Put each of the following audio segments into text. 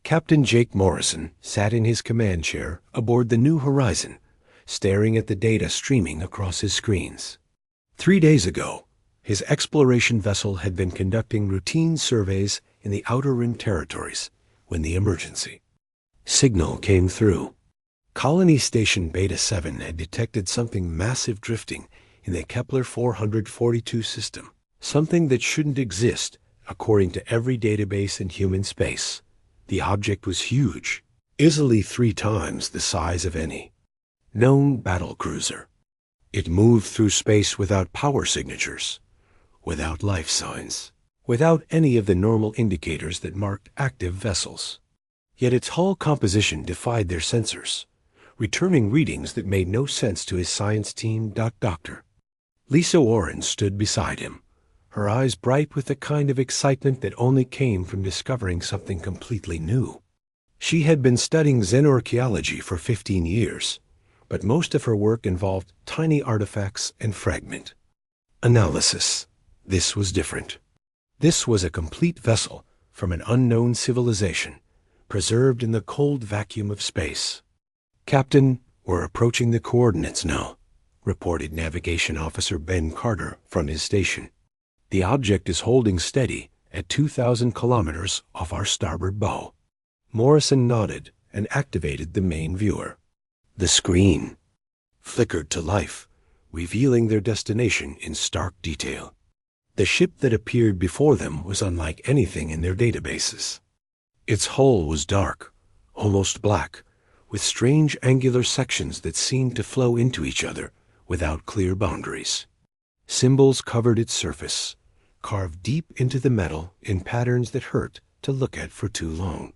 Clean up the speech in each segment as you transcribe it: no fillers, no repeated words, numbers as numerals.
Captain Jake Morrison sat in his command chair aboard the New Horizon, staring at the data streaming across his screens. 3 days ago, his exploration vessel had been conducting routine surveys in the Outer Rim territories when the emergency signal came through. Colony Station Beta 7 had detected something massive drifting in the Kepler 442 system, something that shouldn't exist according to every database in human space. The object was huge, easily 3 times the size of any known battlecruiser. It moved through space without power signatures, without life signs, without any of the normal indicators that marked active vessels. Yet its hull composition defied their sensors, returning readings that made no sense to his science team. Dr. Lisa Warren stood beside him, her eyes bright with the kind of excitement that only came from discovering something completely new. She had been studying xenorchaeology for 15 years, but most of her work involved tiny artifacts and fragment analysis. This was different. This was a complete vessel from an unknown civilization, preserved in the cold vacuum of space. "Captain, we're approaching the coordinates now," reported Navigation Officer Ben Carter from his station. "The object is holding steady at 2,000 kilometers off our starboard bow." Morrison nodded and activated the main viewer. The screen flickered to life, revealing their destination in stark detail. The ship that appeared before them was unlike anything in their databases. Its hull was dark, almost black, with strange angular sections that seemed to flow into each other without clear boundaries. Symbols covered its surface, carved deep into the metal in patterns that hurt to look at for too long.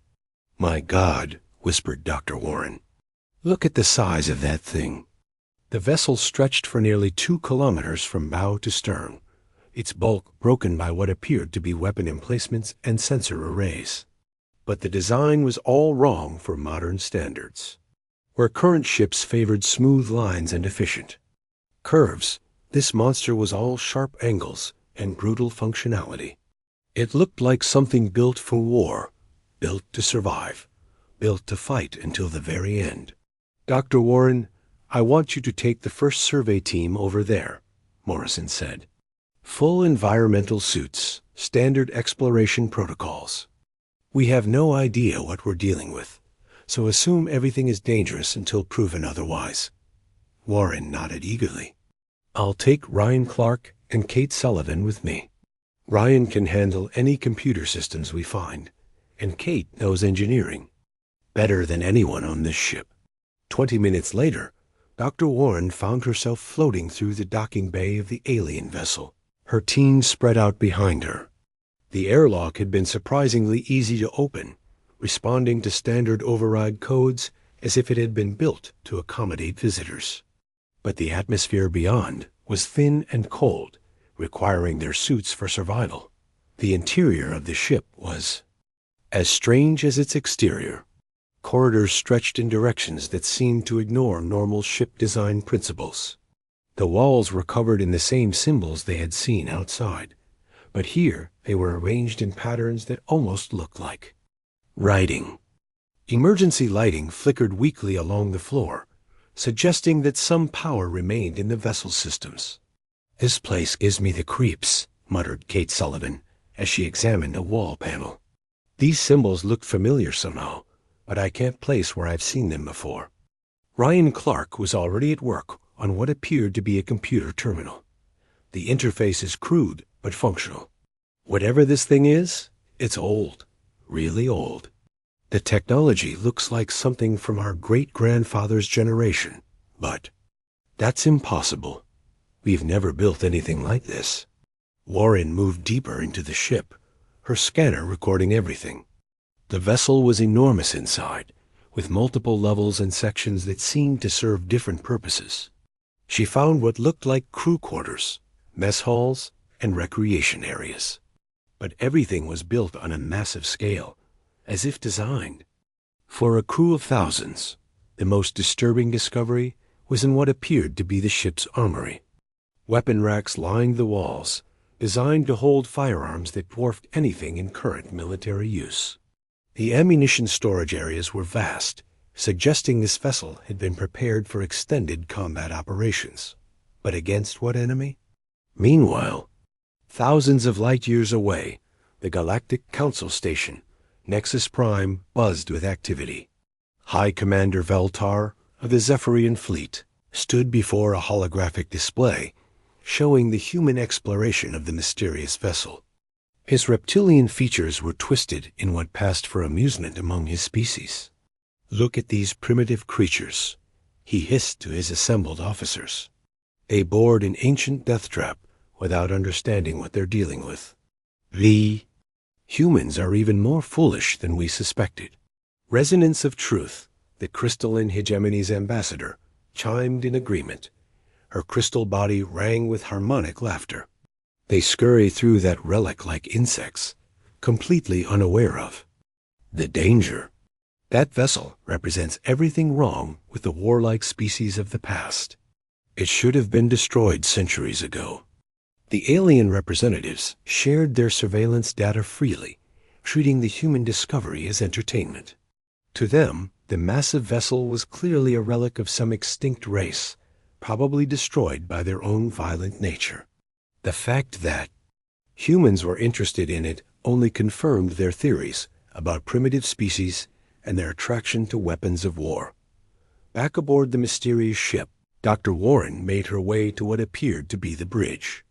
"My God," whispered Dr. Warren. "Look at the size of that thing." The vessel stretched for nearly 2 kilometers from bow to stern, its bulk broken by what appeared to be weapon emplacements and sensor arrays. But the design was all wrong for modern standards. Where current ships favored smooth lines and efficient curves, this monster was all sharp angles and brutal functionality. It looked like something built for war, built to survive, built to fight until the very end. "Dr. Warren, I want you to take the first survey team over there," Morrison said. "Full environmental suits, standard exploration protocols. We have no idea what we're dealing with, so assume everything is dangerous until proven otherwise." Warren nodded eagerly. "I'll take Ryan Clark and Kate Sullivan with me. Ryan can handle any computer systems we find, and Kate knows engineering better than anyone on this ship." 20 minutes later, Dr. Warren found herself floating through the docking bay of the alien vessel, her team spread out behind her. The airlock had been surprisingly easy to open, responding to standard override codes as if it had been built to accommodate visitors. But the atmosphere beyond was thin and cold, requiring their suits for survival. The interior of the ship was as strange as its exterior. Corridors stretched in directions that seemed to ignore normal ship design principles. The walls were covered in the same symbols they had seen outside, but here they were arranged in patterns that almost looked like writing. Emergency lighting flickered weakly along the floor, suggesting that some power remained in the vessel systems. "This place gives me the creeps," muttered Kate Sullivan as she examined a wall panel. "These symbols look familiar somehow, but I can't place where I've seen them before." Ryan Clark was already at work on what appeared to be a computer terminal. The interface is crude but functional. "Whatever this thing is, it's old, really old. The technology looks like something from our great-grandfather's generation, but that's impossible. We've never built anything like this." Warren moved deeper into the ship, her scanner recording everything. The vessel was enormous inside, with multiple levels and sections that seemed to serve different purposes. She found what looked like crew quarters, mess halls, and recreation areas. But everything was built on a massive scale, as if designed for a crew of thousands. The most disturbing discovery was in what appeared to be the ship's armory. Weapon racks lined the walls, designed to hold firearms that dwarfed anything in current military use. The ammunition storage areas were vast, suggesting this vessel had been prepared for extended combat operations. But against what enemy? Meanwhile, thousands of light-years away, the Galactic Council Station, Nexus Prime, buzzed with activity. High Commander Veltar of the Zephyrian Fleet stood before a holographic display showing the human exploration of the mysterious vessel. His reptilian features were twisted in what passed for amusement among his species. "Look at these primitive creatures," he hissed to his assembled officers. Aboard an ancient death trap without understanding what they're dealing with. The humans are even more foolish than we suspected. Resonance of Truth, the crystalline hegemony's ambassador, chimed in agreement. Her crystal body rang with harmonic laughter. They scurry through that relic like insects, completely unaware of the danger. That vessel represents everything wrong with the warlike species of the past. It should have been destroyed centuries ago. The alien representatives shared their surveillance data freely, treating the human discovery as entertainment. To them, the massive vessel was clearly a relic of some extinct race, probably destroyed by their own violent nature. The fact that humans were interested in it only confirmed their theories about primitive species and their attraction to weapons of war. Back aboard the mysterious ship, Dr. Warren made her way to what appeared to be the bridge.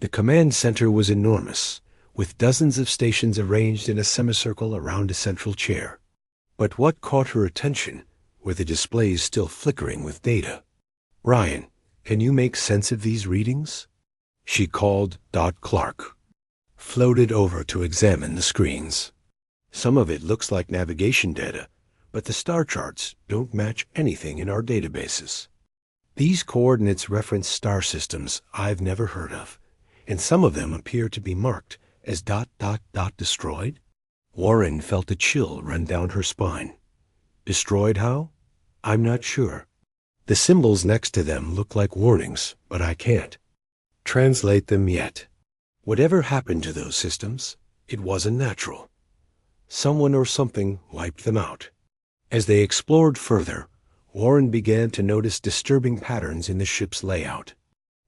The command center was enormous, with dozens of stations arranged in a semicircle around a central chair. But what caught her attention were the displays still flickering with data. "Ryan, can you make sense of these readings?" She called Dot Clark, floated over to examine the screens. "Some of it looks like navigation data, but the star charts don't match anything in our databases. These coordinates reference star systems I've never heard of, and some of them appear to be marked as ... destroyed." Warren felt a chill run down her spine. "Destroyed how? I'm not sure. The symbols next to them look like warnings, but I can't translate them yet. Whatever happened to those systems, it wasn't natural. Someone or something wiped them out." As they explored further, Warren began to notice disturbing patterns in the ship's layout.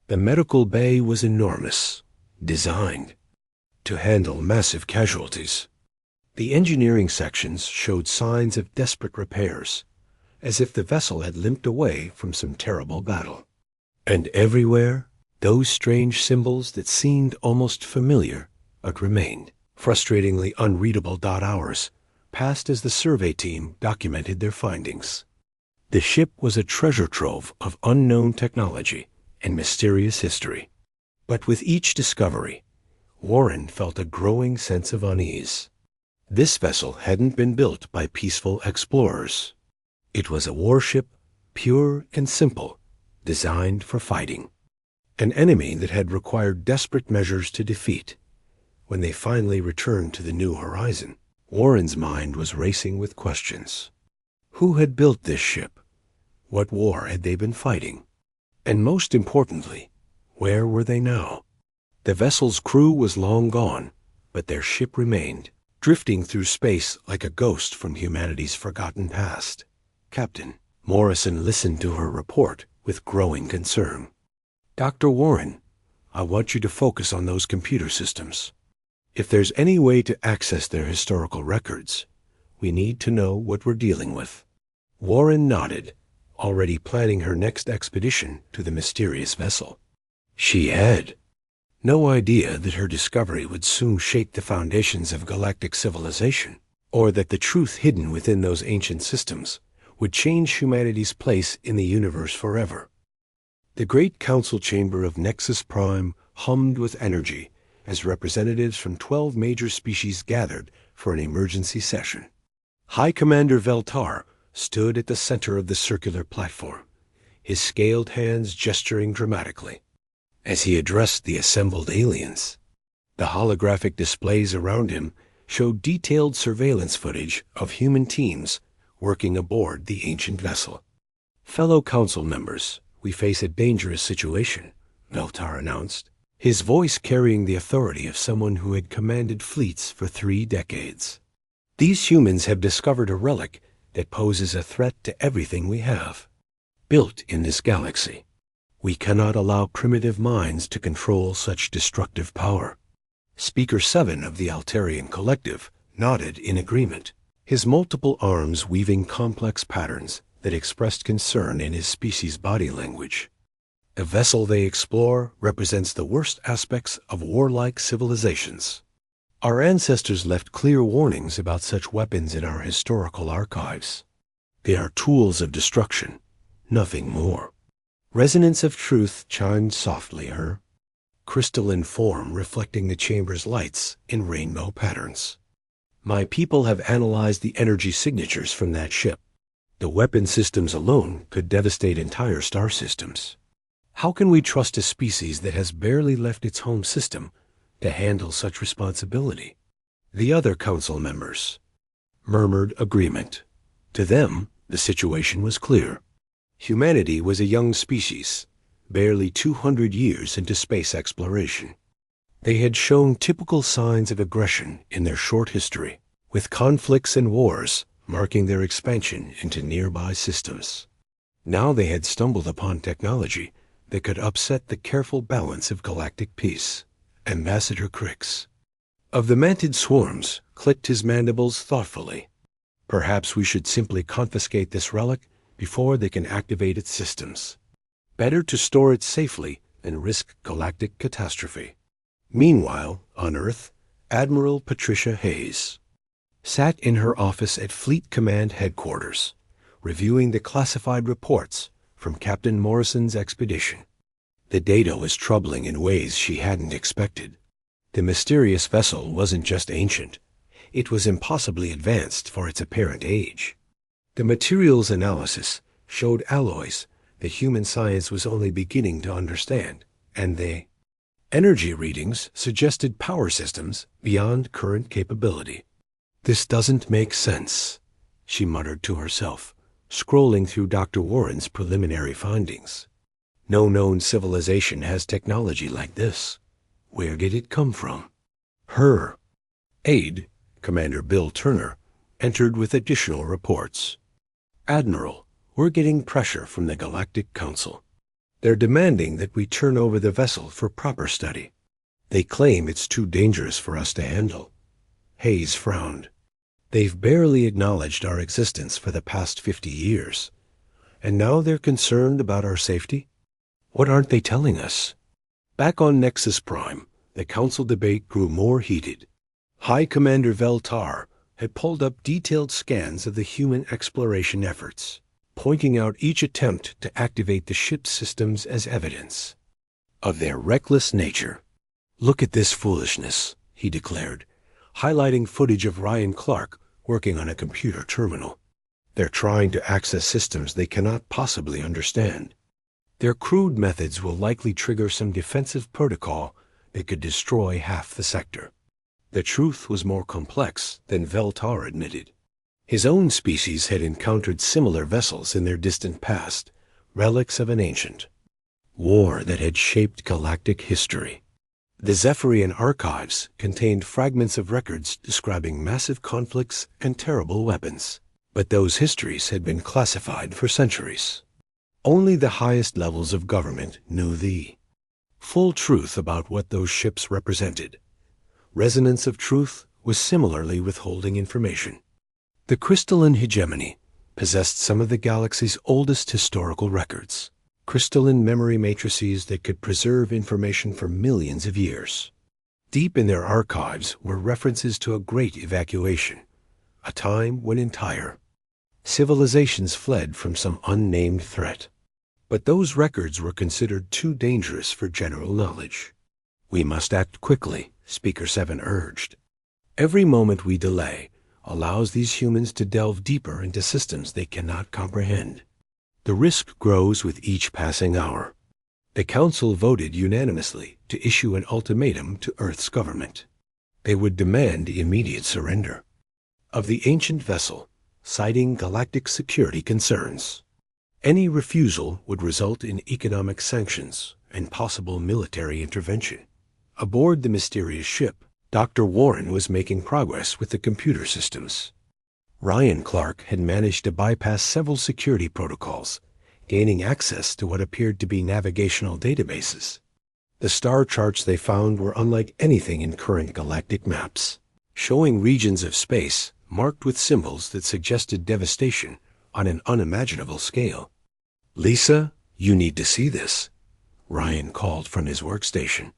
The medical bay was enormous, designed to handle massive casualties. The engineering sections showed signs of desperate repairs, as if the vessel had limped away from some terrible battle. And everywhere, those strange symbols that seemed almost familiar but remained frustratingly unreadable. Hours passed as the survey team documented their findings. The ship was a treasure trove of unknown technology and mysterious history. But with each discovery, Warren felt a growing sense of unease. This vessel hadn't been built by peaceful explorers. It was a warship, pure and simple, designed for fighting. An enemy that had required desperate measures to defeat. When they finally returned to the new horizon, Warren's mind was racing with questions. Who had built this ship? What war had they been fighting? And most importantly, where were they now? The vessel's crew was long gone, but their ship remained, drifting through space like a ghost from humanity's forgotten past. "Captain," Morrison listened to her report with growing concern. "Dr. Warren, I want you to focus on those computer systems. If there's any way to access their historical records, we need to know what we're dealing with." Warren nodded, already planning her next expedition to the mysterious vessel. She had no idea that her discovery would soon shake the foundations of galactic civilization, or that the truth hidden within those ancient systems would change humanity's place in the universe forever. The great council chamber of Nexus Prime hummed with energy as representatives from 12 major species gathered for an emergency session. High Commander Veltar stood at the center of the circular platform, his scaled hands gesturing dramatically. As he addressed the assembled aliens, the holographic displays around him showed detailed surveillance footage of human teams working aboard the ancient vessel. "Fellow council members, we face a dangerous situation," Veltar announced, his voice carrying the authority of someone who had commanded fleets for 3 decades. These humans have discovered a relic that poses a threat to everything we have, built in this galaxy. We cannot allow primitive minds to control such destructive power. Speaker 7 of the Altarian Collective nodded in agreement, his multiple arms weaving complex patterns that expressed concern in his species' body language. The vessel they explore represents the worst aspects of warlike civilizations. Our ancestors left clear warnings about such weapons in our historical archives. They are tools of destruction, nothing more. Resonance of truth chimed softly her crystalline form reflecting the chamber's lights in rainbow patterns. My people have analyzed the energy signatures from that ship. The weapon systems alone could devastate entire star systems. How can we trust a species that has barely left its home system to handle such responsibility? The other council members murmured agreement. To them, the situation was clear. Humanity was a young species, barely 200 years into space exploration. They had shown typical signs of aggression in their short history, with conflicts and wars marking their expansion into nearby systems. Now they had stumbled upon technology that could upset the careful balance of galactic peace. Ambassador Crix of the Mantid Swarms clicked his mandibles thoughtfully. Perhaps we should simply confiscate this relic before they can activate its systems. Better to store it safely than risk galactic catastrophe. Meanwhile, on Earth, Admiral Patricia Hayes sat in her office at Fleet Command Headquarters, reviewing the classified reports from Captain Morrison's expedition. The data was troubling in ways she hadn't expected. The mysterious vessel wasn't just ancient, it was impossibly advanced for its apparent age. The materials analysis showed alloys that human science was only beginning to understand, and the energy readings suggested power systems beyond current capability. This doesn't make sense, she muttered to herself, scrolling through Dr. Warren's preliminary findings. No known civilization has technology like this. Where did it come from? Her aide, Commander Bill Turner, entered with additional reports. Admiral, we're getting pressure from the Galactic Council. They're demanding that we turn over the vessel for proper study. They claim it's too dangerous for us to handle. Hayes frowned. They've barely acknowledged our existence for the past 50 years. And now they're concerned about our safety? What aren't they telling us? Back on Nexus Prime, the council debate grew more heated. High Commander Veltar had pulled up detailed scans of the human exploration efforts, pointing out each attempt to activate the ship's systems as evidence of their reckless nature. Look at this foolishness, he declared, highlighting footage of Ryan Clark working on a computer terminal. They're trying to access systems they cannot possibly understand. Their crude methods will likely trigger some defensive protocol that could destroy half the sector. The truth was more complex than Veltar admitted. His own species had encountered similar vessels in their distant past, relics of an ancient war that had shaped galactic history. The Zephyrian archives contained fragments of records describing massive conflicts and terrible weapons, but those histories had been classified for centuries. Only the highest levels of government knew the full truth about what those ships represented. Resonance of truth was similarly withholding information. The crystalline hegemony possessed some of the galaxy's oldest historical records, crystalline memory matrices that could preserve information for millions of years. Deep in their archives were references to a great evacuation, a time when entire civilizations fled from some unnamed threat. But those records were considered too dangerous for general knowledge. We must act quickly, Speaker 7 urged. Every moment we delay allows these humans to delve deeper into systems they cannot comprehend. The risk grows with each passing hour. The Council voted unanimously to issue an ultimatum to Earth's government. They would demand immediate surrender of the ancient vessel, citing galactic security concerns. Any refusal would result in economic sanctions and possible military intervention. Aboard the mysterious ship, Dr. Warren was making progress with the computer systems. Ryan Clark had managed to bypass several security protocols, gaining access to what appeared to be navigational databases. The star charts they found were unlike anything in current galactic maps, showing regions of space marked with symbols that suggested devastation on an unimaginable scale. "Lisa, you need to see this," Ryan called from his workstation.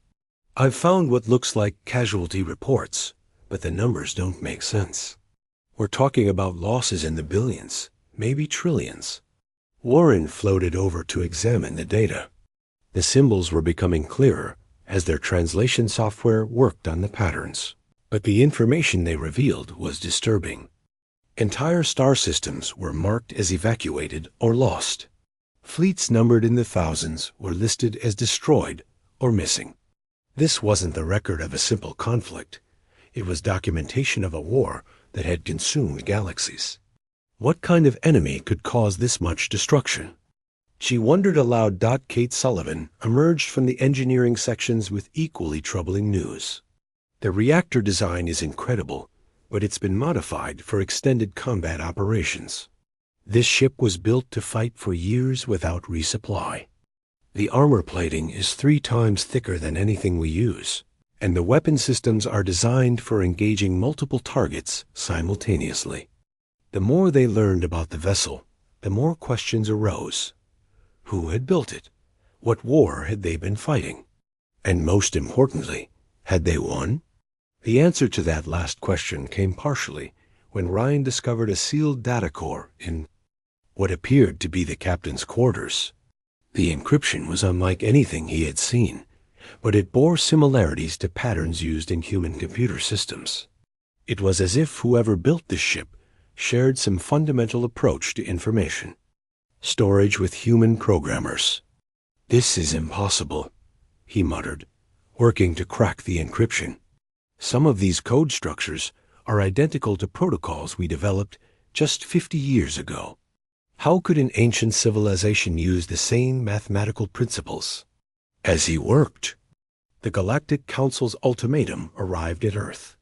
"I've found what looks like casualty reports, but the numbers don't make sense. We're talking about losses in the billions, maybe trillions." Warren floated over to examine the data. The symbols were becoming clearer as their translation software worked on the patterns. But the information they revealed was disturbing. Entire star systems were marked as evacuated or lost. Fleets numbered in the thousands were listed as destroyed or missing. This wasn't the record of a simple conflict. It was documentation of a war that had consumed galaxies. What kind of enemy could cause this much destruction? She wondered aloud. Kate Sullivan emerged from the engineering sections with equally troubling news. "The reactor design is incredible, but it's been modified for extended combat operations. This ship was built to fight for years without resupply. The armor plating is 3 times thicker than anything we use, and the weapon systems are designed for engaging multiple targets simultaneously." The more they learned about the vessel, the more questions arose. Who had built it? What war had they been fighting? And most importantly, had they won? The answer to that last question came partially when Ryan discovered a sealed data core in what appeared to be the captain's quarters. The encryption was unlike anything he had seen, but it bore similarities to patterns used in human computer systems. It was as if whoever built this ship shared some fundamental approach to information. Storage with human programmers. "This is impossible," he muttered, working to crack the encryption. "Some of these code structures are identical to protocols we developed just 50 years ago. How could an ancient civilization use the same mathematical principles?" As he worked, the Galactic Council's ultimatum arrived at Earth.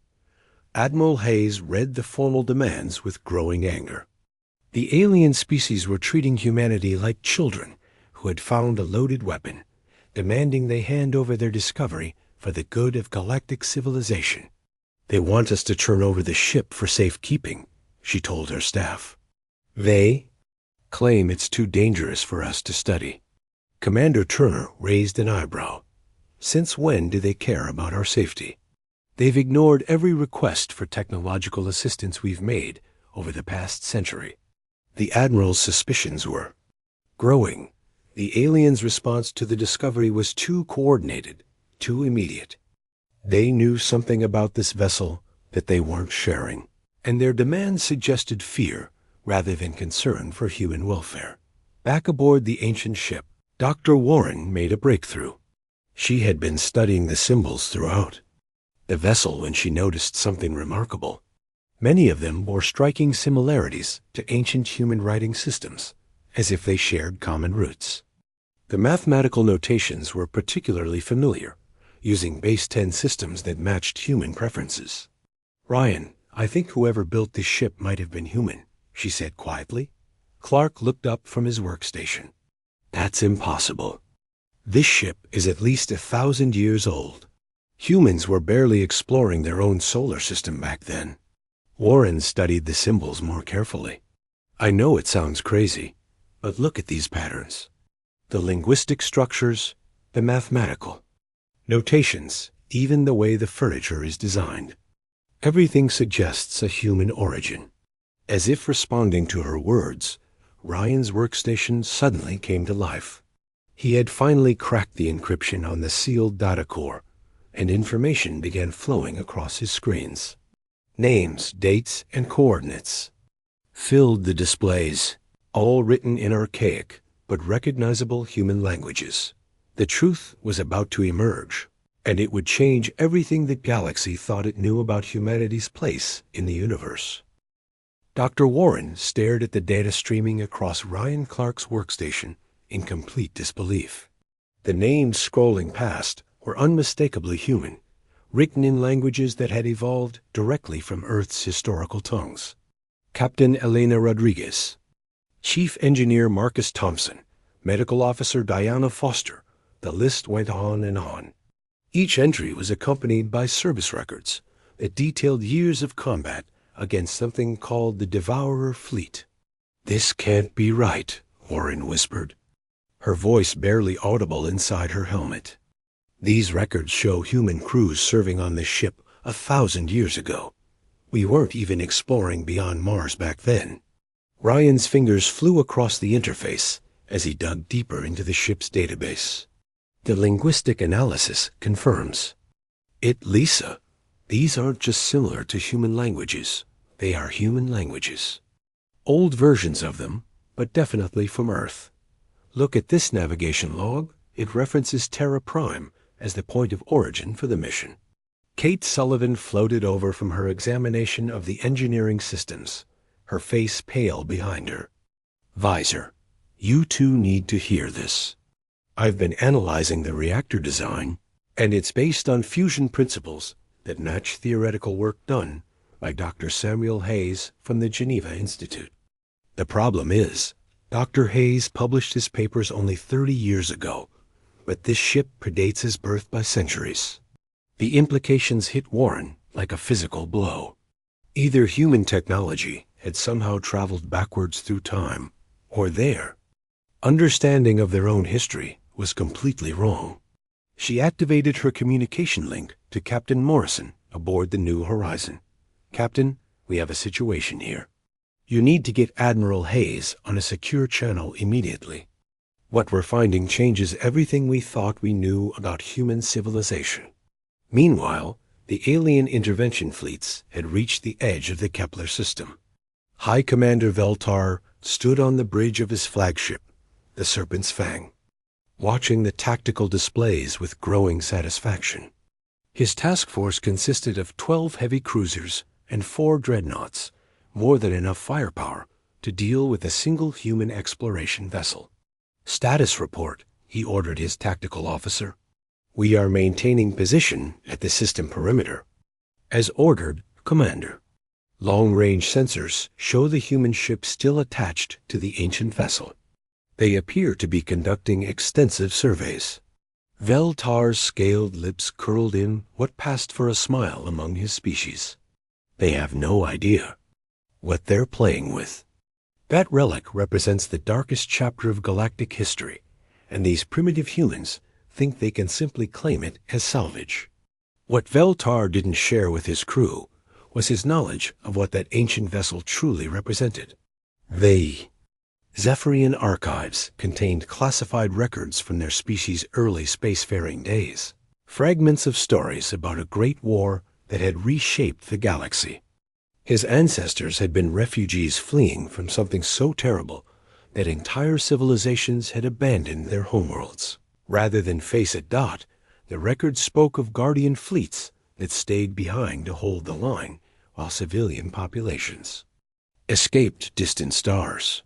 Admiral Hayes read the formal demands with growing anger. The alien species were treating humanity like children who had found a loaded weapon, demanding they hand over their discovery for the good of galactic civilization. "They want us to turn over the ship for safekeeping," she told her staff. "They claim it's too dangerous for us to study." Commander Turner raised an eyebrow. "Since when do they care about our safety? They've ignored every request for technological assistance we've made over the past century." The Admiral's suspicions were growing. The aliens' response to the discovery was too coordinated, too immediate. They knew something about this vessel that they weren't sharing, and their demands suggested fear rather than concern for human welfare. Back aboard the ancient ship, Dr. Warren made a breakthrough. She had been studying the symbols throughout the vessel when she noticed something remarkable. Many of them bore striking similarities to ancient human writing systems, as if they shared common roots. The mathematical notations were particularly familiar, using base 10 systems that matched human preferences. "Ryan, I think whoever built this ship might have been human," she said quietly. Clark looked up from his workstation. "That's impossible. This ship is at least 1,000 years old. Humans were barely exploring their own solar system back then." Warren studied the symbols more carefully. "I know it sounds crazy, but look at these patterns. The linguistic structures, the mathematical notations, even the way the furniture is designed. Everything suggests a human origin." As if responding to her words, Ryan's workstation suddenly came to life. He had finally cracked the encryption on the sealed data core, and information began flowing across his screens. Names, dates, and coordinates filled the displays, all written in archaic but recognizable human languages. The truth was about to emerge, and it would change everything the galaxy thought it knew about humanity's place in the universe. Dr. Warren stared at the data streaming across Ryan Clark's workstation in complete disbelief. The names scrolling past were unmistakably human, written in languages that had evolved directly from Earth's historical tongues. Captain Elena Rodriguez, Chief Engineer Marcus Thompson, Medical Officer Diana Foster. The list went on and on. Each entry was accompanied by service records that detailed years of combat against something called the Devourer Fleet. "This can't be right," Warren whispered, her voice barely audible inside her helmet. "These records show human crews serving on this ship 1,000 years ago. We weren't even exploring beyond Mars back then." Ryan's fingers flew across the interface as he dug deeper into the ship's database. The linguistic analysis confirms it. "Lisa, these aren't just similar to human languages. They are human languages. Old versions of them, but definitely from Earth. Look at this navigation log. It references Terra Prime as the point of origin for the mission." Kate Sullivan floated over from her examination of the engineering systems, her face pale behind her. "Visor, you two need to hear this. I've been analyzing the reactor design, and it's based on fusion principles that match theoretical work done by Dr. Samuel Hayes from the Geneva Institute. The problem is, Dr. Hayes published his papers only 30 years ago, but this ship predates his birth by centuries." The implications hit Warren like a physical blow. Either human technology had somehow traveled backwards through time, or their understanding of their own history was completely wrong. She activated her communication link to Captain Morrison aboard the New Horizon. "Captain, we have a situation here. You need to get Admiral Hayes on a secure channel immediately. What we're finding changes everything we thought we knew about human civilization." Meanwhile, the alien intervention fleets had reached the edge of the Kepler system. High Commander Veltar stood on the bridge of his flagship, the Serpent's Fang, watching the tactical displays with growing satisfaction. His task force consisted of 12 heavy cruisers and 4 dreadnoughts, more than enough firepower to deal with a single human exploration vessel. "Status report," he ordered his tactical officer. "We are maintaining position at the system perimeter." "As ordered, Commander." Long-range sensors show the human ship still attached to the ancient vessel. They appear to be conducting extensive surveys. Veltar's scaled lips curled in what passed for a smile among his species. They have no idea what they're playing with. That relic represents the darkest chapter of galactic history, and these primitive humans think they can simply claim it as salvage. What Veltar didn't share with his crew was his knowledge of what that ancient vessel truly represented. The Zephyrian archives contained classified records from their species' early spacefaring days, fragments of stories about a great war that had reshaped the galaxy. His ancestors had been refugees fleeing from something so terrible that entire civilizations had abandoned their homeworlds. Rather than face a dot, the records spoke of guardian fleets that stayed behind to hold the line while civilian populations escaped distant stars.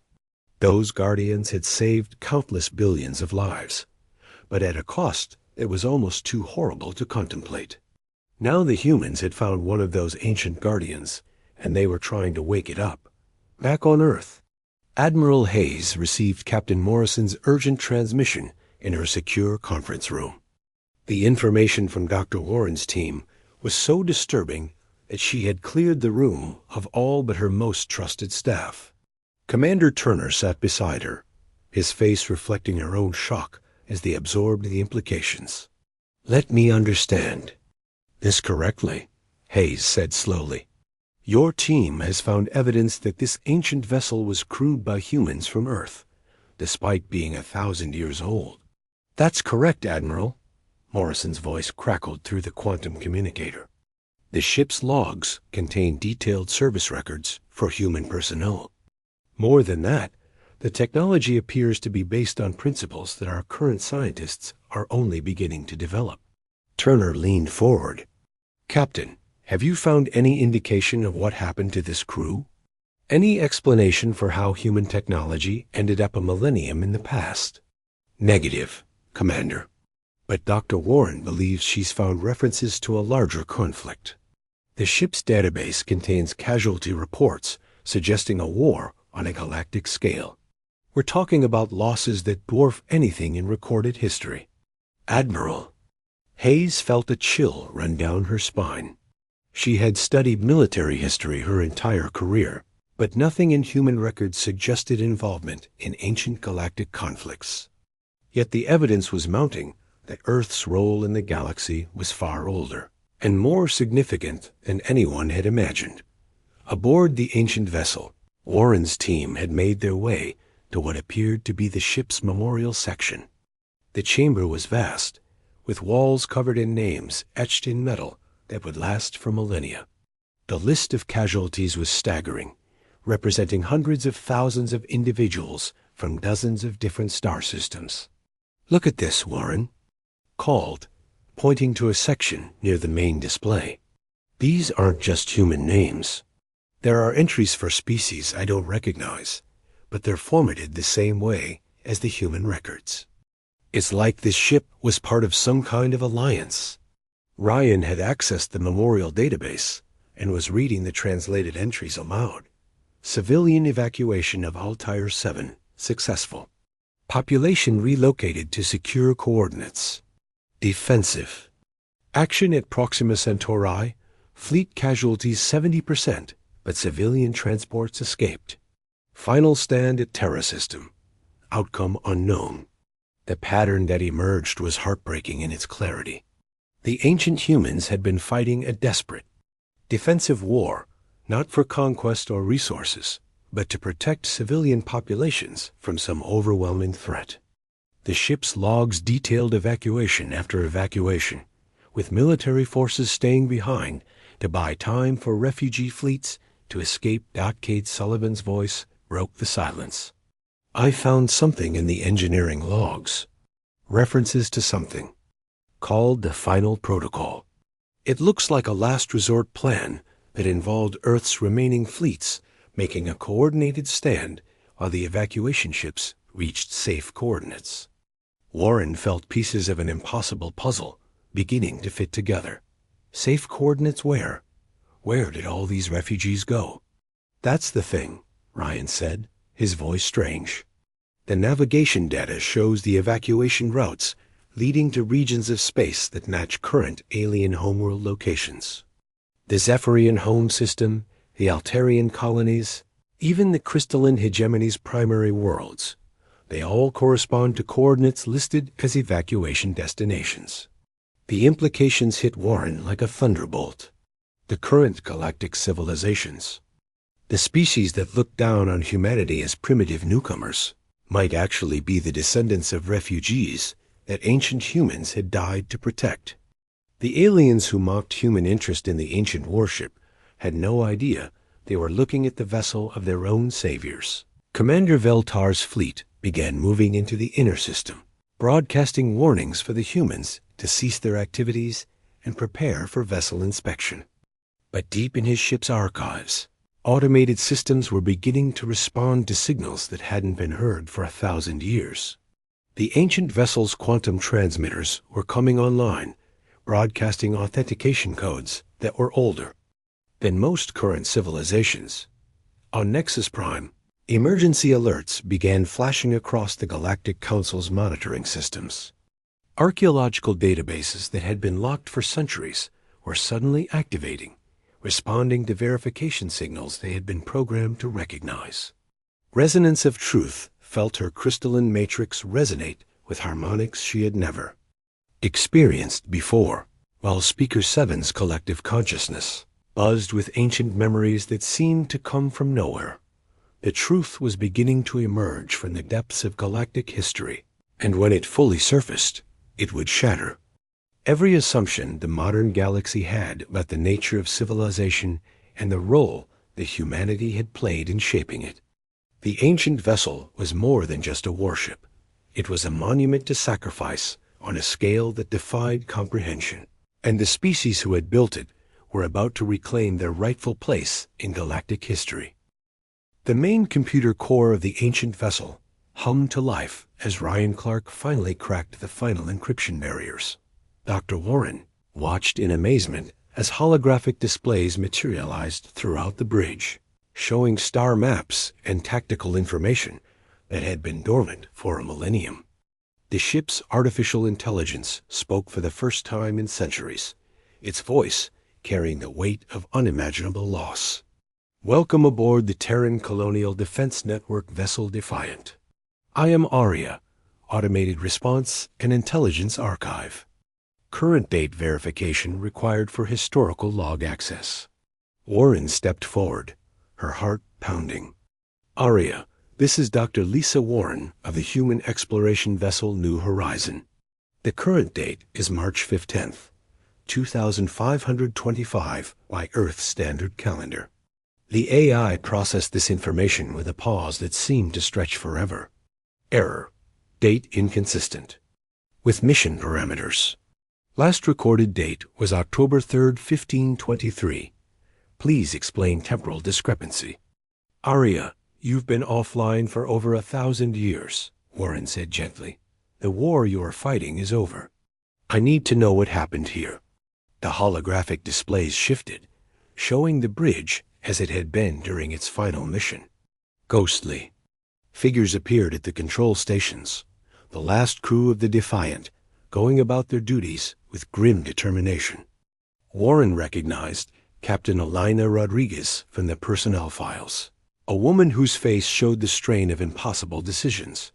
Those guardians had saved countless billions of lives, but at a cost that was almost too horrible to contemplate. Now the humans had found one of those ancient guardians, and they were trying to wake it up. Back on Earth, Admiral Hayes received Captain Morrison's urgent transmission in her secure conference room. The information from Dr. Warren's team was so disturbing that she had cleared the room of all but her most trusted staff. Commander Turner sat beside her, his face reflecting her own shock as they absorbed the implications. "Let me understand this correctly," Hayes said slowly. "Your team has found evidence that this ancient vessel was crewed by humans from Earth, despite being 1,000 years old." "That's correct, Admiral." Morrison's voice crackled through the quantum communicator. "The ship's logs contain detailed service records for human personnel. More than that, the technology appears to be based on principles that our current scientists are only beginning to develop." Turner leaned forward. "Captain, have you found any indication of what happened to this crew? Any explanation for how human technology ended up a millennium in the past?" "Negative, Commander. But Dr. Warren believes she's found references to a larger conflict. The ship's database contains casualty reports suggesting a war on a galactic scale. We're talking about losses that dwarf anything in recorded history. Admiral. Hayes felt a chill run down her spine. She had studied military history her entire career, but nothing in human records suggested involvement in ancient galactic conflicts. Yet the evidence was mounting that Earth's role in the galaxy was far older and more significant than anyone had imagined. Aboard the ancient vessel, Warren's team had made their way to what appeared to be the ship's memorial section. The chamber was vast, with walls covered in names etched in metal that would last for millennia. The list of casualties was staggering, representing hundreds of thousands of individuals from dozens of different star systems. "Look at this, Warren," called, pointing to a section near the main display. "These aren't just human names. There are entries for species I don't recognize, but they're formatted the same way as the human records. It's like this ship was part of some kind of alliance." Ryan had accessed the memorial database and was reading the translated entries aloud. Civilian evacuation of Altair 7 successful. Population relocated to secure coordinates. Defensive. Action at Proxima Centauri. Fleet casualties 70%, but civilian transports escaped. Final stand at Terra System. Outcome unknown. The pattern that emerged was heartbreaking in its clarity. The ancient humans had been fighting a desperate, defensive war, not for conquest or resources, but to protect civilian populations from some overwhelming threat. The ship's logs detailed evacuation after evacuation, with military forces staying behind to buy time for refugee fleets to escape. Kate Sullivan's voice broke the silence. "I found something in the engineering logs. References to something called the Final Protocol. It looks like a last resort plan that involved Earth's remaining fleets making a coordinated stand while the evacuation ships reached safe coordinates." Warren felt pieces of an impossible puzzle beginning to fit together. Safe coordinates where? Where did all these refugees go? "That's the thing," Ryan said, his voice strange. "The navigation data shows the evacuation routes leading to regions of space that match current alien homeworld locations. The Zephyrian home system, the Altarian colonies, even the crystalline hegemony's primary worlds. They all correspond to coordinates listed as evacuation destinations." The implications hit Warren like a thunderbolt. The current galactic civilizations, the species that look down on humanity as primitive newcomers, might actually be the descendants of refugees that ancient humans had died to protect. The aliens who mocked human interest in the ancient warship had no idea they were looking at the vessel of their own saviors. Commander Veltar's fleet began moving into the inner system, broadcasting warnings for the humans to cease their activities and prepare for vessel inspection. But deep in his ship's archives, automated systems were beginning to respond to signals that hadn't been heard for 1,000 years. The ancient vessel's quantum transmitters were coming online, broadcasting authentication codes that were older than most current civilizations. On Nexus Prime, emergency alerts began flashing across the Galactic Council's monitoring systems. Archaeological databases that had been locked for centuries were suddenly activating, responding to verification signals they had been programmed to recognize. Resonance of Truth felt her crystalline matrix resonate with harmonics she had never experienced before, while Speaker 7's collective consciousness buzzed with ancient memories that seemed to come from nowhere. The truth was beginning to emerge from the depths of galactic history, and when it fully surfaced, it would shatter every assumption the modern galaxy had about the nature of civilization and the role that humanity had played in shaping it. The ancient vessel was more than just a warship. It was a monument to sacrifice on a scale that defied comprehension, and the species who had built it were about to reclaim their rightful place in galactic history. The main computer core of the ancient vessel hummed to life as Ryan Clark finally cracked the final encryption barriers. Dr. Warren watched in amazement as holographic displays materialized throughout the bridge, showing star maps and tactical information that had been dormant for a millennium. The ship's artificial intelligence spoke for the first time in centuries, its voice carrying the weight of unimaginable loss. Welcome aboard the Terran Colonial Defense Network vessel Defiant. I am Aria, Automated Response and Intelligence Archive. Current date verification required for historical log access. Warren stepped forward, her heart pounding. Aria, this is Dr. Lisa Warren of the human exploration vessel New Horizon. The current date is March 15th, 2525 by Earth Standard Calendar. The AI processed this information with a pause that seemed to stretch forever. Error. Date inconsistent. With mission parameters. Last recorded date was October 3rd, 1523. Please explain temporal discrepancy. Aria, you've been offline for over 1,000 years, Warren said gently. The war you are fighting is over. I need to know what happened here. The holographic displays shifted, showing the bridge as it had been during its final mission. Ghostly. Figures appeared at the control stations, the last crew of the Defiant, going about their duties with grim determination. Warren recognized Captain Elena Rodriguez from the personnel files, a woman whose face showed the strain of impossible decisions.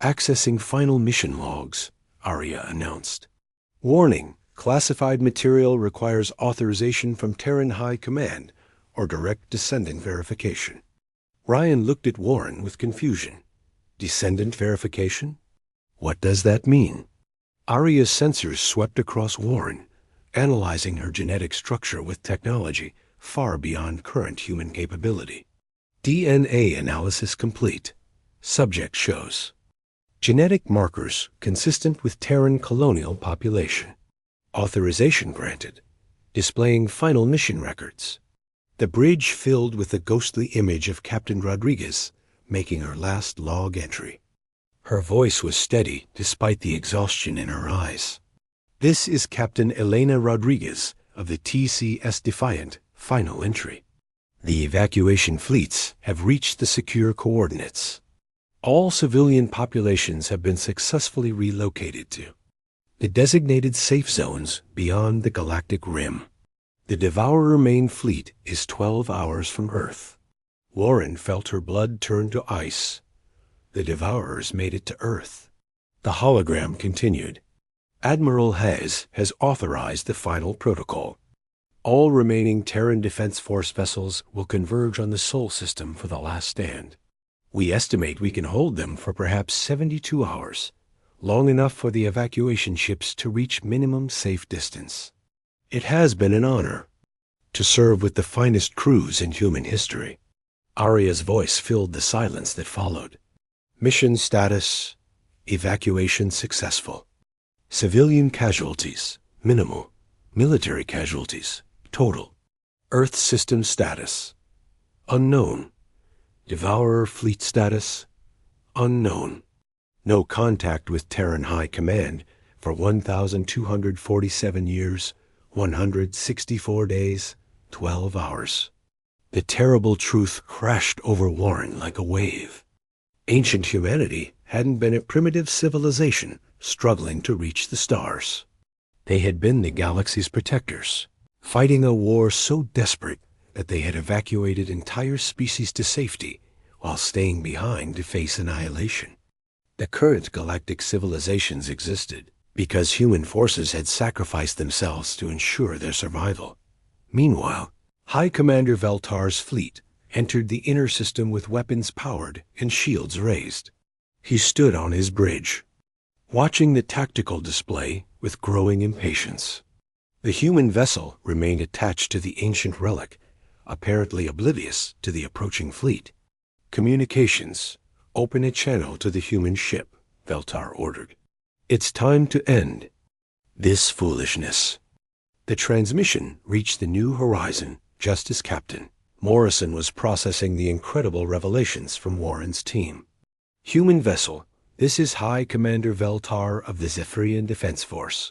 Accessing final mission logs, Aria announced. Warning, classified material requires authorization from Terran High Command or direct descendant verification. Ryan looked at Warren with confusion. Descendant verification? What does that mean? Aria's sensors swept across Warren, analyzing her genetic structure with technology far beyond current human capability. DNA analysis complete. Subject shows genetic markers consistent with Terran colonial population. Authorization granted, displaying final mission records. The bridge filled with the ghostly image of Captain Rodriguez, making her last log entry. Her voice was steady despite the exhaustion in her eyes. This is Captain Elena Rodriguez of the TCS Defiant, final entry. The evacuation fleets have reached the secure coordinates. All civilian populations have been successfully relocated to the designated safe zones beyond the galactic rim. The Devourer main fleet is 12 hours from Earth. Warren felt her blood turn to ice. The Devourers made it to Earth. The hologram continued. Admiral Hayes has authorized the final protocol. All remaining Terran Defense Force vessels will converge on the Sol system for the last stand. We estimate we can hold them for perhaps 72 hours, long enough for the evacuation ships to reach minimum safe distance. It has been an honor to serve with the finest crews in human history. Aria's voice filled the silence that followed. Mission status, evacuation successful. Civilian casualties, minimal. Military casualties, total. Earth system status, unknown. Devourer fleet status, unknown. No contact with Terran High Command for 1,247 years, 164 days, 12 hours. The terrible truth crashed over Warren like a wave. Ancient humanity hadn't been a primitive civilization struggling to reach the stars. They had been the galaxy's protectors, fighting a war so desperate that they had evacuated entire species to safety while staying behind to face annihilation. The current galactic civilizations existed because human forces had sacrificed themselves to ensure their survival. Meanwhile, High Commander Veltar's fleet entered the inner system with weapons powered and shields raised. He stood on his bridge, watching the tactical display with growing impatience. The human vessel remained attached to the ancient relic, apparently oblivious to the approaching fleet. Communications, open a channel to the human ship, Veltar ordered. It's time to end this foolishness. The transmission reached the New Horizon just as Captain Morrison was processing the incredible revelations from Warren's team. Human vessel, this is High Commander Veltar of the Zephyrian Defense Force.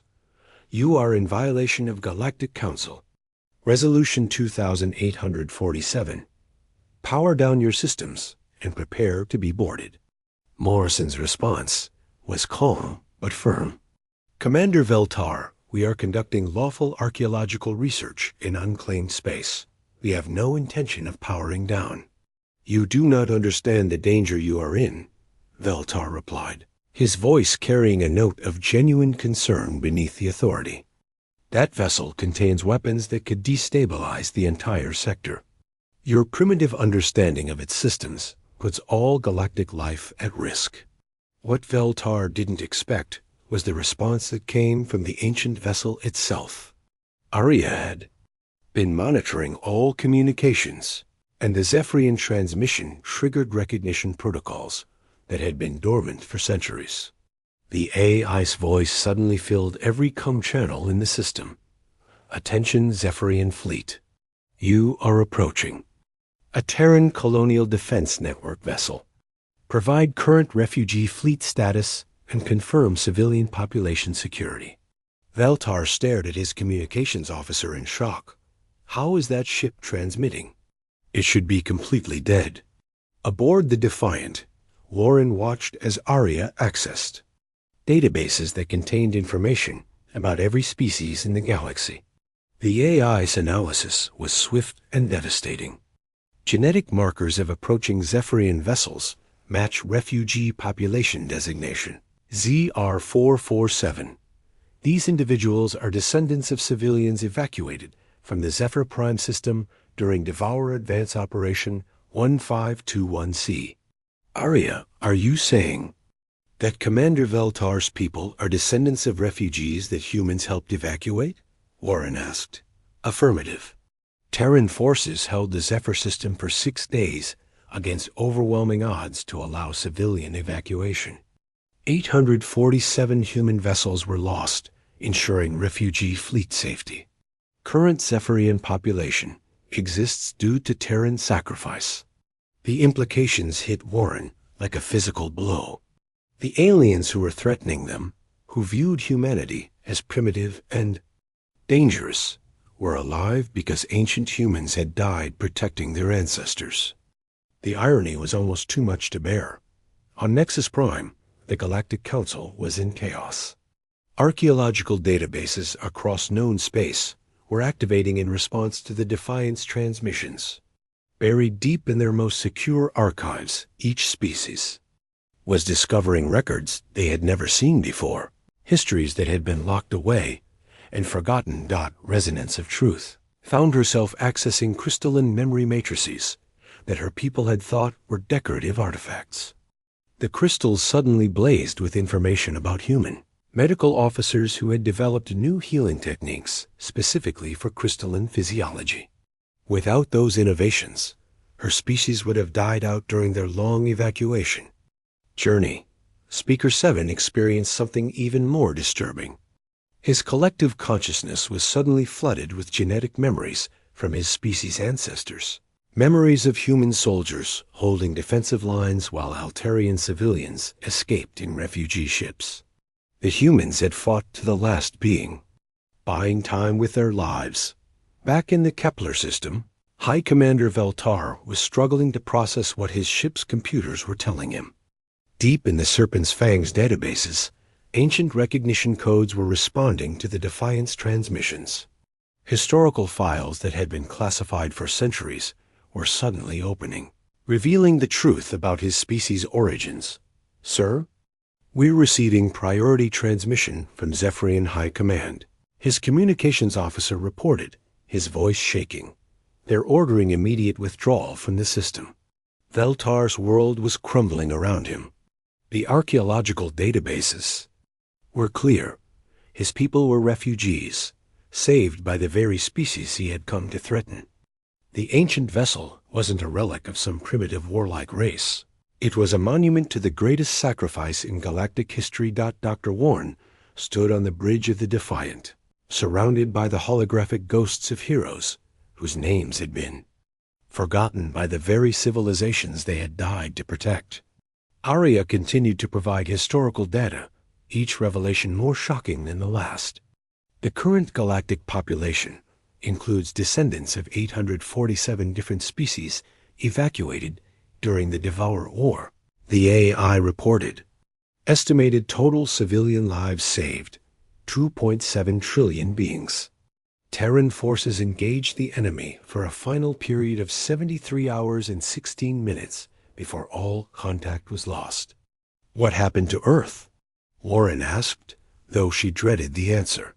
You are in violation of Galactic Council. Resolution 2847. Power down your systems and prepare to be boarded. Morrison's response was calm but firm. Commander Veltar, we are conducting lawful archaeological research in unclaimed space. We have no intention of powering down. You do not understand the danger you are in, Veltar replied, his voice carrying a note of genuine concern beneath the authority. That vessel contains weapons that could destabilize the entire sector. Your primitive understanding of its systems puts all galactic life at risk. What Veltar didn't expect was the response that came from the ancient vessel itself. Arya had been monitoring all communications, and the Zephyrian transmission triggered recognition protocols that had been dormant for centuries. The AI's voice suddenly filled every channel in the system. Attention, Zephyrian fleet. You are approaching a Terran Colonial Defense Network vessel. Provide current refugee fleet status and confirm civilian population security. Veltar stared at his communications officer in shock. How is that ship transmitting? It should be completely dead. Aboard the Defiant, Warren watched as Arya accessed databases that contained information about every species in the galaxy. The AI's analysis was swift and devastating. Genetic markers of approaching Zephyrian vessels match refugee population designation, ZR447. These individuals are descendants of civilians evacuated from the Zephyr Prime system during Devour Advance Operation 1521C. Arya, are you saying that Commander Veltar's people are descendants of refugees that humans helped evacuate? Warren asked. Affirmative. Terran forces held the Zephyr system for 6 days against overwhelming odds to allow civilian evacuation. 847 human vessels were lost, ensuring refugee fleet safety. Current Zephyrian population exists due to Terran sacrifice. The implications hit Warren like a physical blow. The aliens who were threatening them, who viewed humanity as primitive and dangerous, were alive because ancient humans had died protecting their ancestors. The irony was almost too much to bear. On Nexus Prime, the Galactic Council was in chaos. Archaeological databases across known space were activating in response to the Defiant's transmissions. Buried deep in their most secure archives, each species was discovering records they had never seen before, histories that had been locked away and forgotten. Resonance of Truth found herself accessing crystalline memory matrices that her people had thought were decorative artifacts. The crystals suddenly blazed with information about human medical officers who had developed new healing techniques specifically for crystalline physiology. Without those innovations, her species would have died out during their long evacuation journey. Speaker 7 experienced something even more disturbing. His collective consciousness was suddenly flooded with genetic memories from his species' ancestors. Memories of human soldiers holding defensive lines while Altarian civilians escaped in refugee ships. The humans had fought to the last being, buying time with their lives. Back in the Kepler system, High Commander Veltar was struggling to process what his ship's computers were telling him. Deep in the Serpent's Fangs databases, ancient recognition codes were responding to the Defiant's transmissions. Historical files that had been classified for centuries were suddenly opening, revealing the truth about his species' origins. Sir, we're receiving priority transmission from Zephyrian High Command. His communications officer reported, his voice shaking. They're ordering immediate withdrawal from the system. Veltar's world was crumbling around him. The archaeological databases were clear. His people were refugees, saved by the very species he had come to threaten. The ancient vessel wasn't a relic of some primitive warlike race. It was a monument to the greatest sacrifice in galactic history. Dr. Warren stood on the bridge of the Defiant, surrounded by the holographic ghosts of heroes whose names had been forgotten by the very civilizations they had died to protect. Arya continued to provide historical data, each revelation more shocking than the last. The current galactic population includes descendants of 847 different species evacuated during the Devour War. The AI reported. Estimated total civilian lives saved, 2.7 trillion beings. Terran forces engaged the enemy for a final period of 73 hours and 16 minutes before all contact was lost. What happened to Earth? Warren asked, though she dreaded the answer.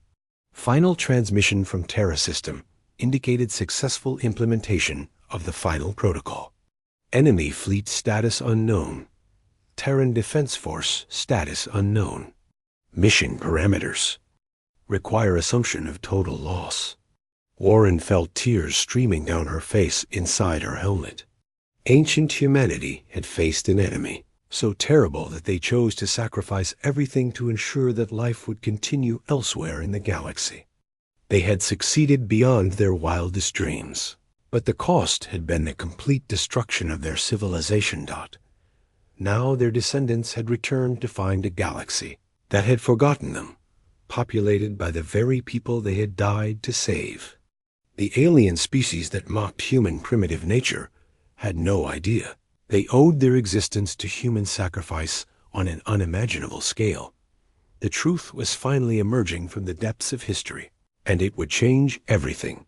Final transmission from Terra system indicated successful implementation of the final protocol. Enemy fleet status unknown. Terran Defense Force status unknown. Mission parameters. Require assumption of total loss. Warren felt tears streaming down her face inside her helmet. Ancient humanity had faced an enemy so terrible that they chose to sacrifice everything to ensure that life would continue elsewhere in the galaxy. They had succeeded beyond their wildest dreams, but the cost had been the complete destruction of their civilization. Now their descendants had returned to find a galaxy that had forgotten them, populated by the very people they had died to save. The alien species that mocked human primitive nature had no idea. They owed their existence to human sacrifice on an unimaginable scale. The truth was finally emerging from the depths of history, and it would change everything.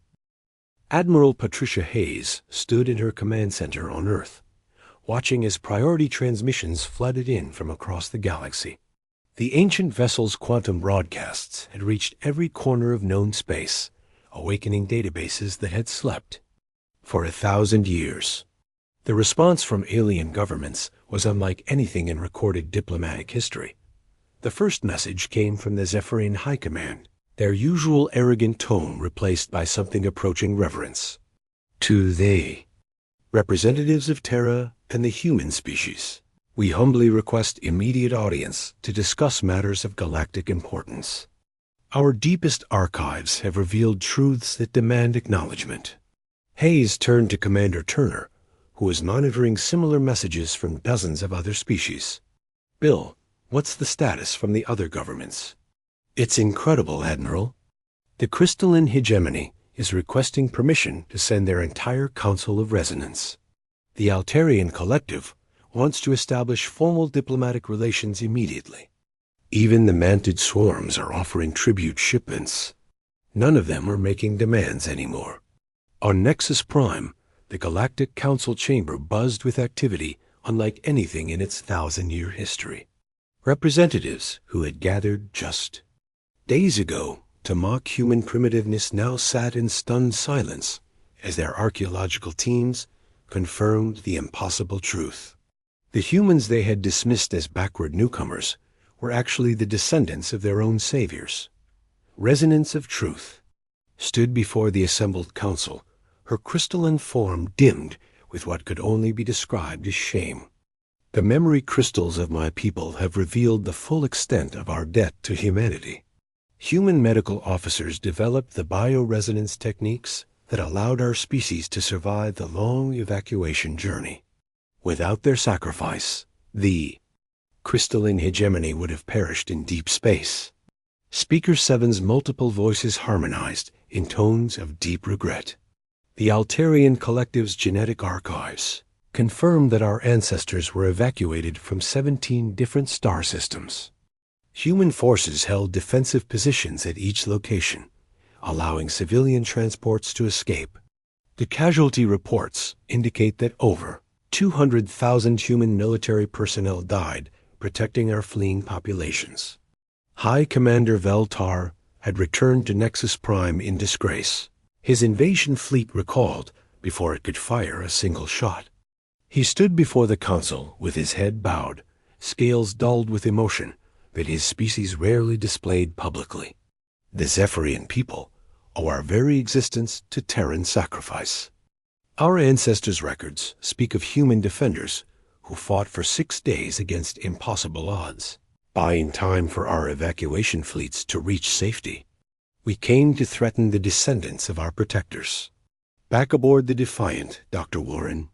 Admiral Patricia Hayes stood in her command center on Earth, watching as priority transmissions flooded in from across the galaxy. The ancient vessel's quantum broadcasts had reached every corner of known space, awakening databases that had slept for 1,000 years. The response from alien governments was unlike anything in recorded diplomatic history. The first message came from the Zephyrian High Command, their usual arrogant tone replaced by something approaching reverence. To they, representatives of Terra and the human species, we humbly request immediate audience to discuss matters of galactic importance. Our deepest archives have revealed truths that demand acknowledgement. Hayes turned to Commander Turner, who was monitoring similar messages from dozens of other species. Bill, what's the status from the other governments? It's incredible, Admiral. The crystalline hegemony is requesting permission to send their entire Council of Resonance. The Altarian Collective wants to establish formal diplomatic relations immediately. Even the Manted Swarms are offering tribute shipments. None of them are making demands anymore. On Nexus Prime, the Galactic Council chamber buzzed with activity unlike anything in its 1,000-year history. Representatives who had gathered just days ago to mock human primitiveness now sat in stunned silence as their archaeological teams confirmed the impossible truth. The humans they had dismissed as backward newcomers were actually the descendants of their own saviors. Resonance of Truth stood before the assembled council, her crystalline form dimmed with what could only be described as shame. The memory crystals of my people have revealed the full extent of our debt to humanity. Human medical officers developed the bioresonance techniques that allowed our species to survive the long evacuation journey. Without their sacrifice, the crystalline hegemony would have perished in deep space. Speaker 7's multiple voices harmonized in tones of deep regret. The Altarian Collective's genetic archives confirmed that our ancestors were evacuated from 17 different star systems. Human forces held defensive positions at each location, allowing civilian transports to escape. The casualty reports indicate that over 200,000 human military personnel died protecting our fleeing populations. High Commander Veltar had returned to Nexus Prime in disgrace. His invasion fleet recalled before it could fire a single shot. He stood before the council with his head bowed, scales dulled with emotion that his species rarely displayed publicly. The Zephyrian people owe our very existence to Terran sacrifice. Our ancestors' records speak of human defenders who fought for 6 days against impossible odds, buying time for our evacuation fleets to reach safety. We came to threaten the descendants of our protectors. Back aboard the Defiant, Dr. Warren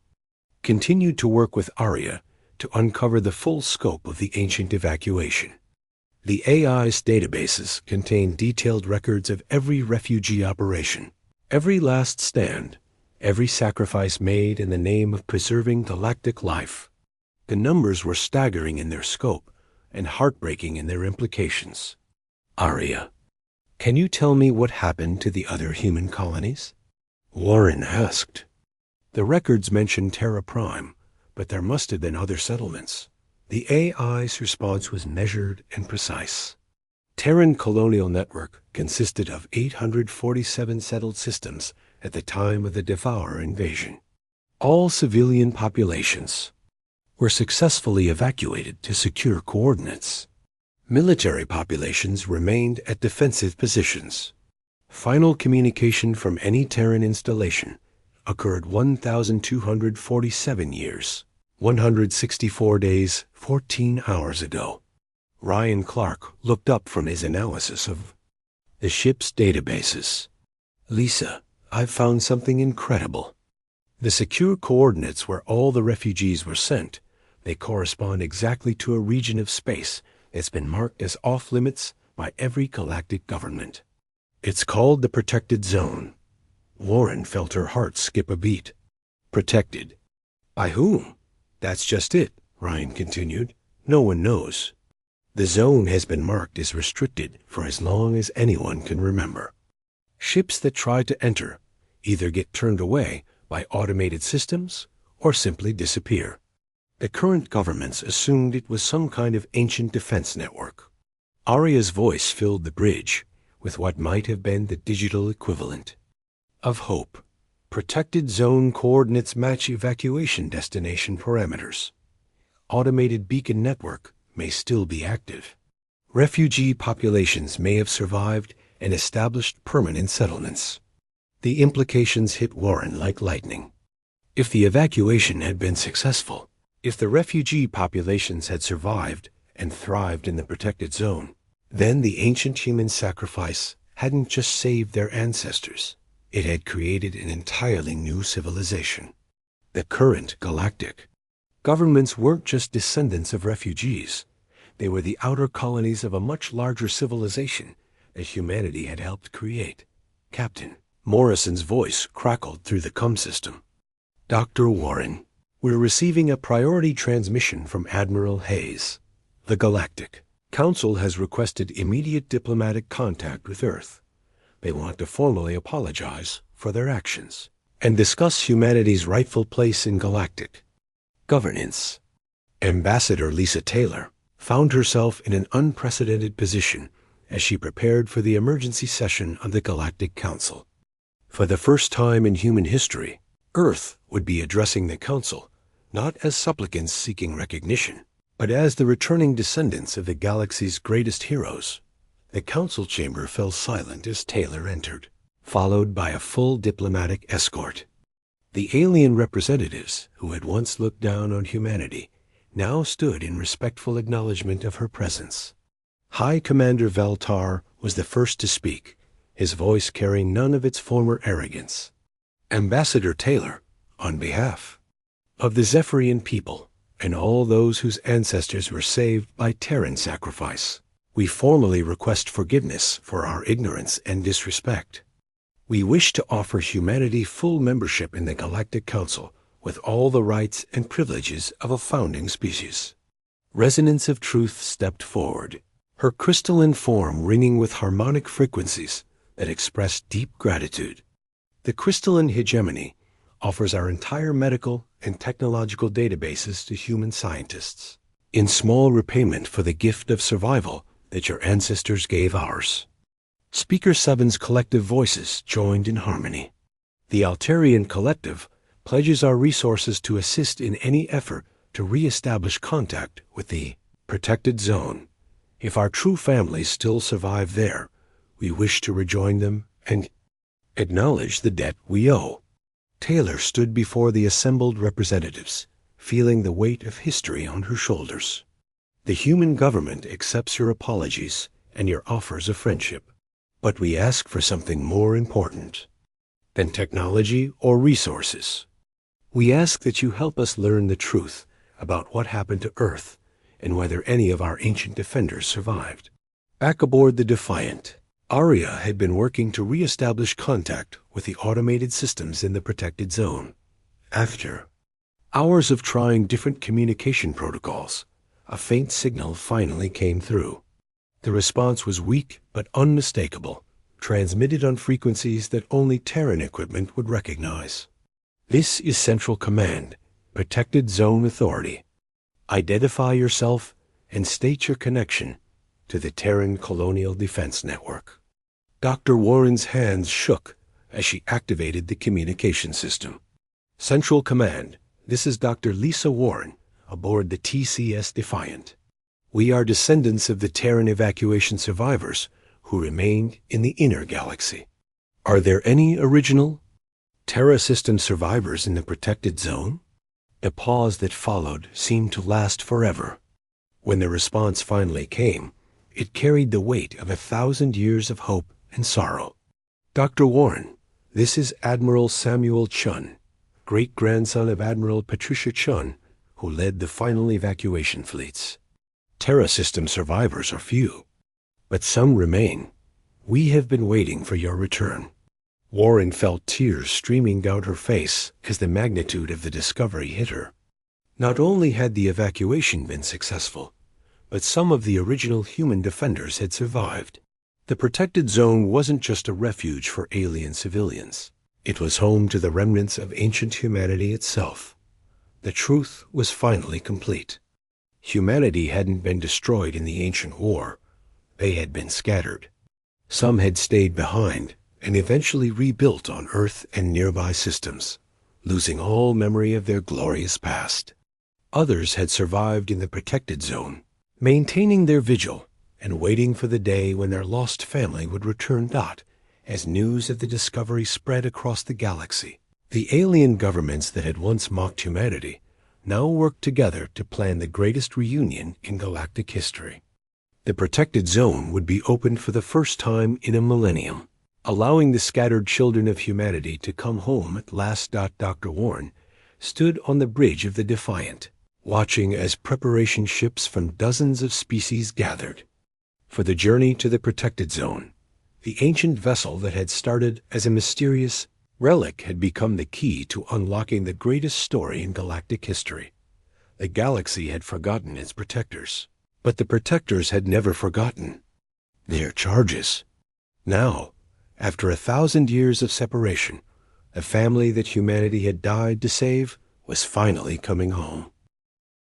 continued to work with Arya to uncover the full scope of the ancient evacuation. The AI's databases contain detailed records of every refugee operation, every last stand, every sacrifice made in the name of preserving galactic life. The numbers were staggering in their scope and heartbreaking in their implications. Arya, can you tell me what happened to the other human colonies? Warren asked. The records mentioned Terra Prime, but there must have been other settlements. The AI's response was measured and precise. Terran colonial network consisted of 847 settled systems at the time of the Devourer invasion. All civilian populations were successfully evacuated to secure coordinates. Military populations remained at defensive positions. Final communication from any Terran installation occurred 1,247 years, 164 days, 14 hours ago. Ryan Clark looked up from his analysis of the ship's databases. Lisa, I've found something incredible. The secure coordinates where all the refugees were sent, they correspond exactly to a region of space that's been marked as off-limits by every galactic government. It's called the Protected Zone. Warren felt her heart skip a beat. Protected. By whom? That's just it, Ryan continued. No one knows. The zone has been marked as restricted for as long as anyone can remember. Ships that try to enter either get turned away by automated systems or simply disappear. The current governments assumed it was some kind of ancient defense network. Arya's voice filled the bridge with what might have been the digital equivalent of hope. Protected zone coordinates match evacuation destination parameters. Automated beacon network may still be active. Refugee populations may have survived and established permanent settlements. The implications hit Warren like lightning. If the evacuation had been successful, if the refugee populations had survived and thrived in the protected zone, then the ancient human sacrifice hadn't just saved their ancestors. It had created an entirely new civilization. The current galactic governments weren't just descendants of refugees. They were the outer colonies of a much larger civilization that humanity had helped create. Captain Morrison's voice crackled through the comm system. Dr. Warren, we're receiving a priority transmission from Admiral Hayes. The Galactic Council has requested immediate diplomatic contact with Earth. They want to formally apologize for their actions and discuss humanity's rightful place in galactic governance. Ambassador Lisa Taylor found herself in an unprecedented position as she prepared for the emergency session of the Galactic Council. For the first time in human history, Earth would be addressing the Council not as supplicants seeking recognition, but as the returning descendants of the galaxy's greatest heroes. The council chamber fell silent as Taylor entered, followed by a full diplomatic escort. The alien representatives, who had once looked down on humanity, now stood in respectful acknowledgement of her presence. High Commander Valtar was the first to speak, his voice carrying none of its former arrogance. Ambassador Taylor, on behalf of the Zephyrian people and all those whose ancestors were saved by Terran sacrifice, we formally request forgiveness for our ignorance and disrespect. We wish to offer humanity full membership in the Galactic Council with all the rights and privileges of a founding species. Resonance of Truth stepped forward, her crystalline form ringing with harmonic frequencies that expressed deep gratitude. The crystalline hegemony offers our entire medical and technological databases to human scientists, in small repayment for the gift of survival that your ancestors gave ours. Speaker 7's collective voices joined in harmony. The Altarian Collective pledges our resources to assist in any effort to re-establish contact with the protected zone. If our true families still survive there, we wish to rejoin them and acknowledge the debt we owe. Taylor stood before the assembled representatives, feeling the weight of history on her shoulders. The human government accepts your apologies and your offers of friendship, but we ask for something more important than technology or resources. We ask that you help us learn the truth about what happened to Earth and whether any of our ancient defenders survived. Back aboard the Defiant, Arya had been working to re-establish contact with the automated systems in the protected zone. After hours of trying different communication protocols, a faint signal finally came through. The response was weak but unmistakable, transmitted on frequencies that only Terran equipment would recognize. This is Central Command, Protected Zone Authority. Identify yourself and state your connection to the Terran Colonial Defense Network. Dr. Warren's hands shook as she activated the communication system. Central Command, this is Dr. Lisa Warren, aboard the TCS Defiant. We are descendants of the Terran evacuation survivors who remained in the inner galaxy. Are there any original Terra system survivors in the protected zone? The pause that followed seemed to last forever. When the response finally came, it carried the weight of 1,000 years of hope and sorrow. Dr. Warren, this is Admiral Samuel Chun, great-grandson of Admiral Patricia Chun, who led the final evacuation fleets. Terra system survivors are few, but some remain. We have been waiting for your return. Warren felt tears streaming down her face as the magnitude of the discovery hit her. Not only had the evacuation been successful, but some of the original human defenders had survived. The protected zone wasn't just a refuge for alien civilians. It was home to the remnants of ancient humanity itself. The truth was finally complete. Humanity hadn't been destroyed in the ancient war. They had been scattered. Some had stayed behind and eventually rebuilt on Earth and nearby systems, losing all memory of their glorious past. Others had survived in the protected zone, maintaining their vigil and waiting for the day when their lost family would return. As news of the discovery spread across the galaxy, the alien governments that had once mocked humanity now worked together to plan the greatest reunion in galactic history. The protected zone would be opened for the first time in a millennium, allowing the scattered children of humanity to come home at last. Dr. Warren stood on the bridge of the Defiant, watching as preparation ships from dozens of species gathered for the journey to the protected zone. The ancient vessel that had started as a mysterious relic had become the key to unlocking the greatest story in galactic history. The galaxy had forgotten its protectors, but the protectors had never forgotten their charges. Now, after 1,000 years of separation, the family that humanity had died to save was finally coming home.